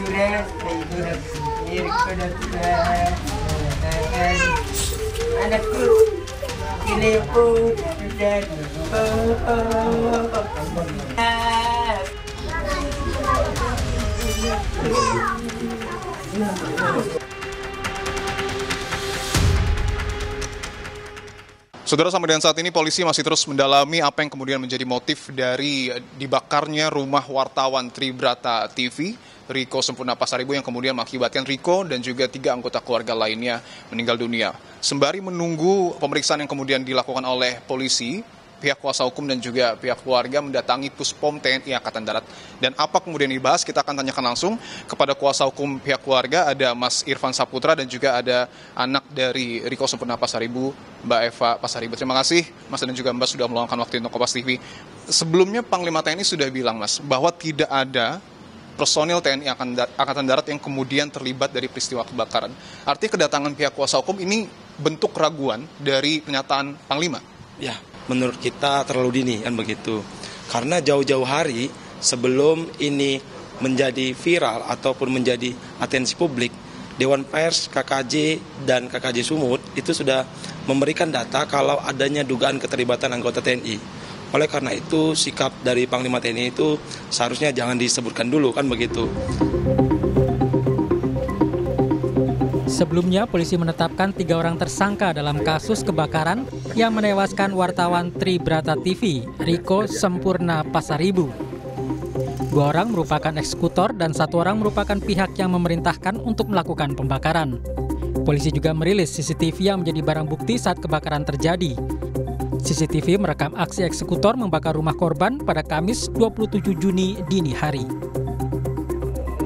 sudah anakku ini pun sudah Saudara, sampai dengan saat ini polisi masih terus mendalami apa yang kemudian menjadi motif dari dibakarnya rumah wartawan Tribrata TV, Riko Sempurna Pasaribu, yang kemudian mengakibatkan Riko dan juga 3 anggota keluarga lainnya meninggal dunia. Sembari menunggu pemeriksaan yang kemudian dilakukan oleh polisi, pihak kuasa hukum dan juga pihak keluarga mendatangi Puspom TNI Angkatan Darat. Dan apa kemudian dibahas, kita akan tanyakan langsung kepada kuasa hukum pihak keluarga, ada Mas Irfan Saputra dan juga ada anak dari Riko Sempurna Pasaribu, Mbak Eva Pasaribu. Terima kasih Mas dan juga Mbak sudah meluangkan waktu untuk Kompas TV. Sebelumnya Panglima TNI sudah bilang, Mas, bahwa tidak ada personil TNI Angkatan Darat yang kemudian terlibat dari peristiwa kebakaran. Artinya kedatangan pihak kuasa hukum ini bentuk keraguan dari pernyataan Panglima? Ya, menurut kita terlalu dini kan begitu. Karena jauh-jauh hari sebelum ini menjadi viral ataupun menjadi atensi publik, Dewan Pers, KKJ, dan KKJ Sumut itu sudah memberikan data kalau adanya dugaan keterlibatan anggota TNI. Oleh karena itu, sikap dari Panglima TNI itu seharusnya jangan disebutkan dulu kan begitu. Sebelumnya, polisi menetapkan 3 orang tersangka dalam kasus kebakaran yang menewaskan wartawan Tribrata TV, Riko Sempurna Pasaribu. 2 orang merupakan eksekutor dan 1 orang merupakan pihak yang memerintahkan untuk melakukan pembakaran. Polisi juga merilis CCTV yang menjadi barang bukti saat kebakaran terjadi. CCTV merekam aksi eksekutor membakar rumah korban pada Kamis 27 Juni dini hari.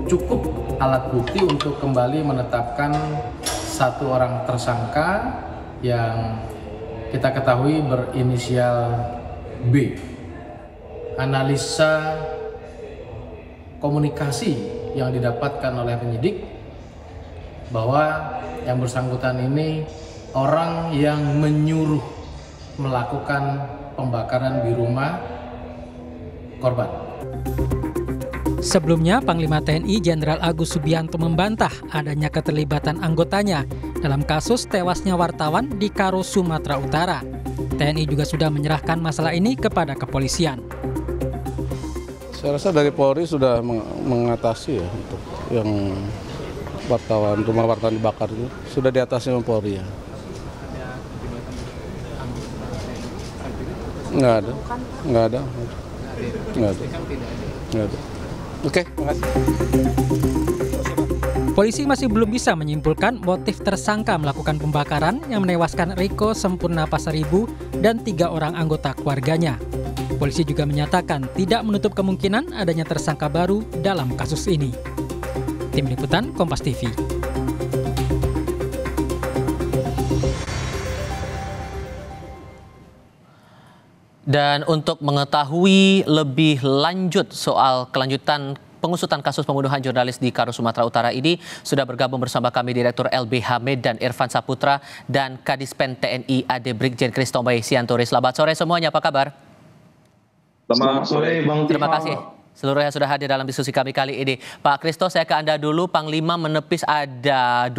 Cukup alat bukti untuk kembali menetapkan 1 orang tersangka yang kita ketahui berinisial B. Analisa komunikasi yang didapatkan oleh penyidik bahwa yang bersangkutan ini orang yang menyuruh melakukan pembakaran di rumah korban. Sebelumnya, Panglima TNI Jenderal Agus Subianto membantah adanya keterlibatan anggotanya dalam kasus tewasnya wartawan di Karo, Sumatera Utara. TNI juga sudah menyerahkan masalah ini kepada kepolisian. Saya rasa dari Polri sudah mengatasi ya untuk yang rumah wartawan dibakar itu sudah diatasi oleh Polri ya. Nggak ada. Oke, makasih. Polisi masih belum bisa menyimpulkan motif tersangka melakukan pembakaran yang menewaskan Riko Sempurna Pasaribu dan 3 orang anggota keluarganya. Polisi juga menyatakan tidak menutup kemungkinan adanya tersangka baru dalam kasus ini. Tim Liputan Kompas TV. Dan untuk mengetahui lebih lanjut soal kelanjutan pengusutan kasus pembunuhan jurnalis di Karo, Sumatera Utara ini, sudah bergabung bersama kami Direktur LBH Medan Irfan Saputra dan Kadispen TNI AD Brigjen Christomay Sianturi. Selamat sore semuanya, apa kabar? Selamat sore, Bang. Terima kasih seluruhnya sudah hadir dalam diskusi kami kali ini. Pak Christo, saya ke Anda dulu. Panglima menepis ada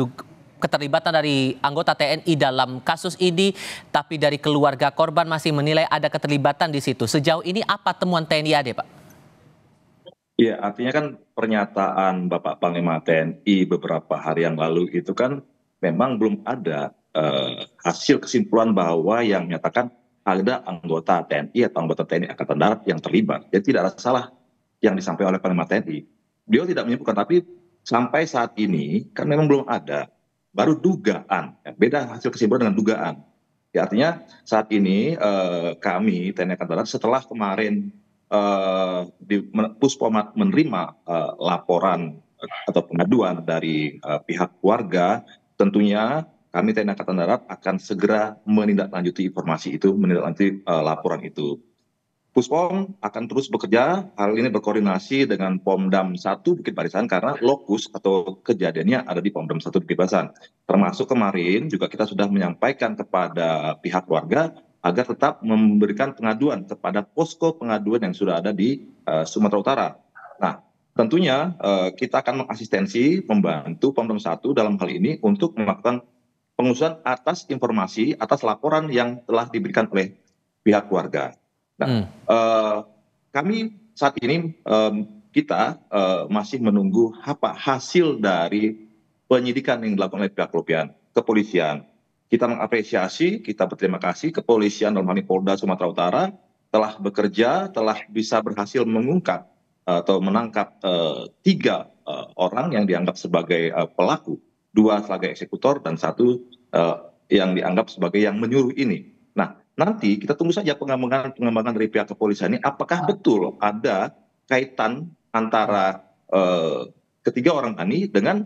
keterlibatan dari anggota TNI dalam kasus ini, tapi dari keluarga korban masih menilai ada keterlibatan di situ. Sejauh ini apa temuan TNI AD, Pak? Ya, artinya kan pernyataan Bapak Panglima TNI beberapa hari yang lalu itu kan memang belum ada hasil kesimpulan bahwa yang menyatakan ada anggota TNI atau anggota TNI Angkatan Darat yang terlibat. Jadi tidak ada salah yang disampaikan oleh Panglima TNI. Beliau tidak menyebutkan, tapi sampai saat ini kan memang belum ada. Baru dugaan, beda hasil kesimpulan dengan dugaan. Ya, artinya saat ini kami TNI Angkatan Darat setelah kemarin di Puspomat menerima laporan atau pengaduan dari pihak keluarga, tentunya kami TNI Angkatan Darat akan segera menindaklanjuti informasi itu, menindaklanjuti laporan itu. Puspom akan terus bekerja, hal ini berkoordinasi dengan Pomdam 1 Bukit Barisan karena lokus atau kejadiannya ada di Pomdam 1 Bukit Barisan. Termasuk kemarin juga kita sudah menyampaikan kepada pihak keluarga agar tetap memberikan pengaduan kepada posko pengaduan yang sudah ada di Sumatera Utara. Nah, tentunya kita akan mengasistensi, membantu Pom 1 dalam hal ini untuk melakukan pengusutan atas informasi, atas laporan yang telah diberikan oleh pihak keluarga. Nah, kami saat ini kita masih menunggu apa hasil dari penyidikan yang dilakukan oleh pihak kepolisian. Kita mengapresiasi, kita berterima kasih kepolisian dalam hal ini Polda Sumatera Utara telah bekerja, telah bisa berhasil mengungkap atau menangkap 3 orang yang dianggap sebagai pelaku, 2 sebagai eksekutor dan 1 yang dianggap sebagai yang menyuruh ini. Nah, nanti kita tunggu saja pengembangan dari pihak kepolisian ini apakah betul ada kaitan antara ketiga orang ini dengan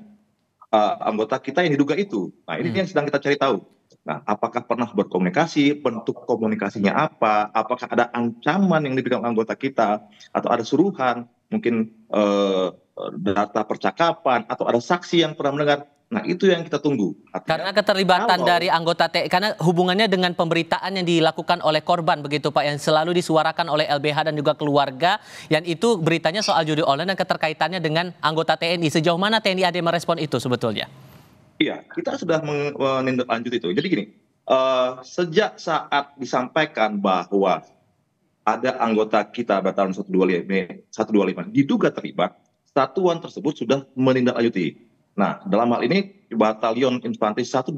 anggota kita yang diduga itu. Nah, ini yang sedang kita cari tahu. Nah, apakah pernah berkomunikasi, bentuk komunikasinya apa, apakah ada ancaman yang diberikan anggota kita, atau ada suruhan, mungkin data percakapan, atau ada saksi yang pernah mendengar. Nah, itu yang kita tunggu. Artinya, karena keterlibatan dari anggota karena hubungannya dengan pemberitaan yang dilakukan oleh korban begitu Pak, yang selalu disuarakan oleh LBH dan juga keluarga, yang itu beritanya soal judi online dan keterkaitannya dengan anggota TNI. Sejauh mana TNI AD merespon itu sebetulnya? Iya, kita sudah menindaklanjuti itu. Jadi gini, sejak saat disampaikan bahwa ada anggota kita Batalion 125 diduga terlibat, satuan tersebut sudah menindaklanjuti. Nah, dalam hal ini Batalion Infanteri 125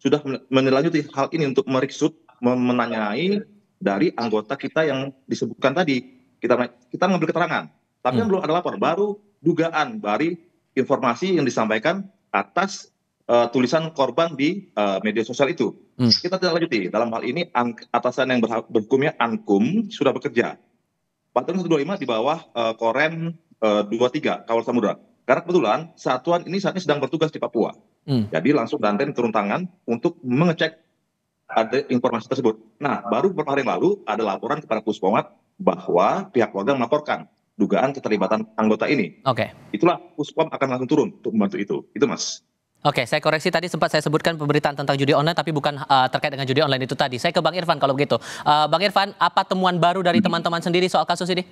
sudah menindaklanjuti hal ini untuk meriksut, menanyai dari anggota kita yang disebutkan tadi. Kita mengambil keterangan, tapi kan belum ada lapor, baru dugaan dari informasi yang disampaikan atas tulisan korban di media sosial itu. Kita tidak lanjuti. Dalam hal ini atasan yang berhukumnya Ankum sudah bekerja. Batalion 125 di bawah Korem 23 Kawal Samudra. Karena kebetulan satuan ini saat ini sedang bertugas di Papua. Jadi langsung Danten turun tangan untuk mengecek ada informasi tersebut. Nah, baru beberapa hari yang lalu ada laporan kepada Puspomat bahwa pihak keluarga melaporkan dugaan keterlibatan anggota ini. Oke. Itulah Puspom akan langsung turun untuk membantu itu. Itu Mas. Oke, saya koreksi tadi sempat saya sebutkan pemberitaan tentang judi online tapi bukan terkait dengan judi online itu tadi. Saya ke Bang Irfan kalau begitu. Bang Irfan, apa temuan baru dari teman-teman sendiri soal kasus ini?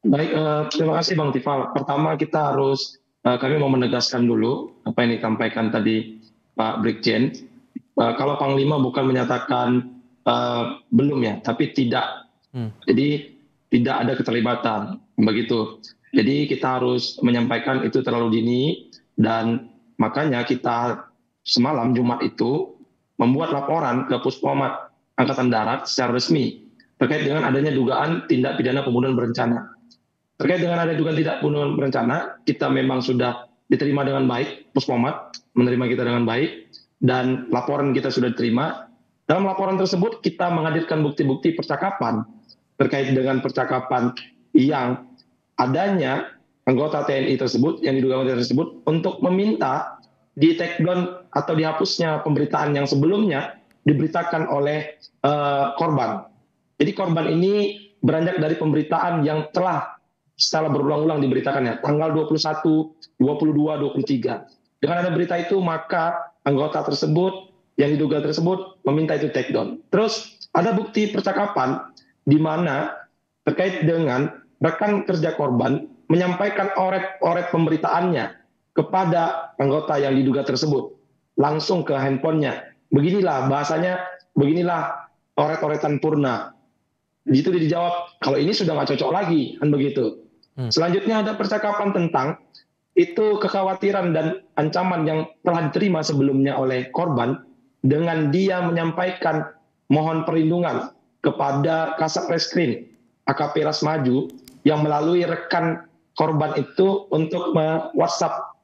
Baik, terima kasih Bang Tifal. Pertama kita harus, kami mau menegaskan dulu apa yang disampaikan tadi Pak Brigjen. Kalau Panglima bukan menyatakan belum ya, tapi tidak. Jadi tidak ada keterlibatan, begitu. Jadi kita harus menyampaikan itu terlalu dini, dan makanya kita semalam Jumat itu membuat laporan ke Puspomat Angkatan Darat secara resmi terkait dengan adanya dugaan tindak pidana pembunuhan berencana. Terkait dengan ada dugaan tindak pembunuhan berencana, kita memang sudah diterima dengan baik, Puspomat menerima kita dengan baik, dan laporan kita sudah diterima. Dalam laporan tersebut kita menghadirkan bukti-bukti percakapan terkait dengan percakapan yang adanya anggota TNI tersebut, yang diduga anggota tersebut, untuk meminta di take down atau dihapusnya pemberitaan yang sebelumnya diberitakan oleh korban. Jadi korban ini beranjak dari pemberitaan yang telah secara berulang-ulang diberitakannya, tanggal 21, 22, 23. Dengan ada berita itu, maka anggota tersebut, yang diduga tersebut, meminta itu take down. Terus ada bukti percakapan di mana terkait dengan rekan kerja korban menyampaikan oret pemberitaannya kepada anggota yang diduga tersebut langsung ke handphonenya. Beginilah bahasanya, beginilah oret-oretan Purna. Di situ dijawab, kalau ini sudah nggak cocok lagi, kan begitu. Selanjutnya ada percakapan tentang itu kekhawatiran dan ancaman yang telah diterima sebelumnya oleh korban dengan dia menyampaikan mohon perlindungan kepada Kasat Reskrim AKP Rasmaju yang melalui rekan korban itu untuk WhatsApp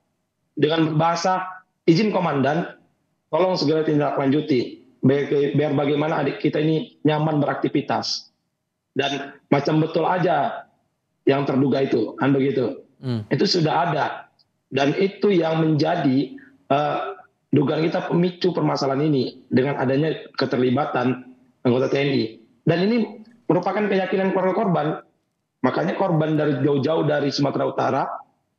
dengan bahasa izin komandan, tolong segera tindak lanjuti biar bagaimana adik kita ini nyaman beraktivitas, dan macam betul aja yang terduga itu, kan begitu. Itu sudah ada, dan itu yang menjadi dugaan kita pemicu permasalahan ini dengan adanya keterlibatan anggota TNI. Dan ini merupakan keyakinan keluarga korban. Makanya korban dari jauh-jauh dari Sumatera Utara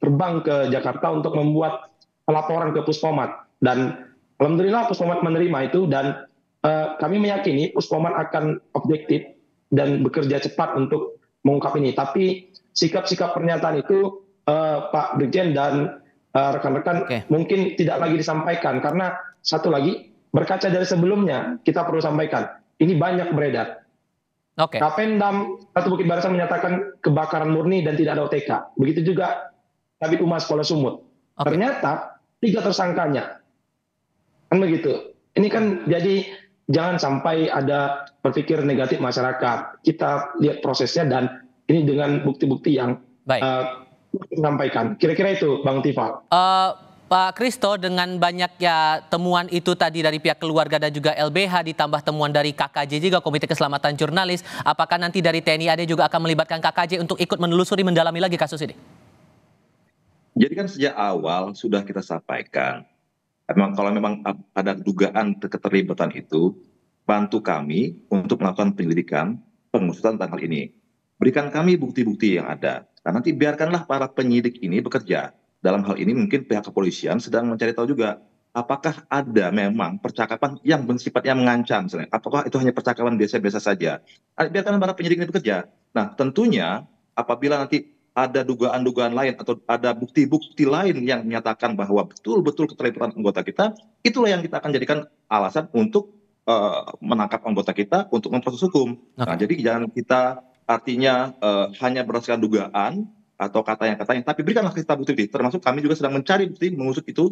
terbang ke Jakarta untuk membuat laporan ke Puspomat. Dan alhamdulillah Puspomat menerima itu, dan kami meyakini Puspomat akan objektif dan bekerja cepat untuk mengungkap ini. Tapi sikap-sikap pernyataan itu Pak Brigjen dan rekan-rekan mungkin tidak lagi disampaikan, karena satu lagi berkaca dari sebelumnya kita perlu sampaikan ini banyak beredar. Kapendam Satu Bukit Barisan menyatakan kebakaran murni dan tidak ada OTK. Begitu juga Kabid Humas Polda Sumut. Ternyata 3 tersangkanya. Kan begitu. Ini kan jadi jangan sampai ada berpikir negatif masyarakat. Kita lihat prosesnya dan ini dengan bukti-bukti yang disampaikan. Kira-kira itu Bang Tifal. Pak Kristo, dengan banyaknya temuan itu tadi dari pihak keluarga dan juga LBH ditambah temuan dari KKJ juga, Komite Keselamatan Jurnalis, apakah nanti dari TNI AD juga akan melibatkan KKJ untuk ikut menelusuri mendalami lagi kasus ini? Jadi kan sejak awal sudah kita sampaikan, kalau memang ada dugaan keterlibatan itu, bantu kami untuk melakukan penyelidikan, pengusutan tentang hal ini. Berikan kami bukti-bukti yang ada. Nah, nanti biarkanlah para penyidik ini bekerja. Dalam hal ini mungkin pihak kepolisian sedang mencari tahu juga apakah ada memang percakapan yang bersifatnya mengancam misalnya. Apakah itu hanya percakapan biasa-biasa saja. Biarkan para penyidik ini bekerja. Nah, tentunya apabila nanti ada dugaan-dugaan lain atau ada bukti-bukti lain yang menyatakan bahwa betul-betul keterlibatan anggota kita, itulah yang kita akan jadikan alasan untuk menangkap anggota kita untuk memproses hukum. Nah, jadi jangan kita artinya hanya berdasarkan dugaan atau katanya, tapi berikanlah kita bukti-bukti. Termasuk kami juga sedang mencari bukti, mengusut itu,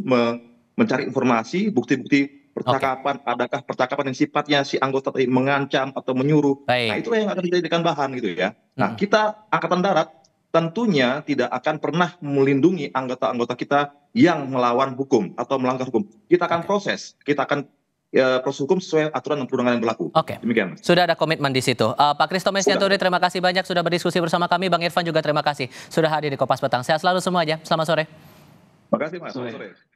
mencari informasi, bukti-bukti percakapan, adakah percakapan yang sifatnya si anggota tadi mengancam atau menyuruh. Nah, itulah yang akan dijadikan bahan gitu ya. Nah, kita Angkatan Darat tentunya tidak akan pernah melindungi anggota-anggota kita yang melawan hukum atau melanggar hukum. Kita akan proses, kita akan proses hukum sesuai aturan dan perundangan yang berlaku. Demikian. Sudah ada komitmen di situ. Pak Kristo Mesianturi, terima kasih banyak sudah berdiskusi bersama kami. Bang Irfan juga terima kasih sudah hadir di Kompas Petang. Sehat selalu semuanya. Selamat sore. Terima kasih Mas. Selamat sore.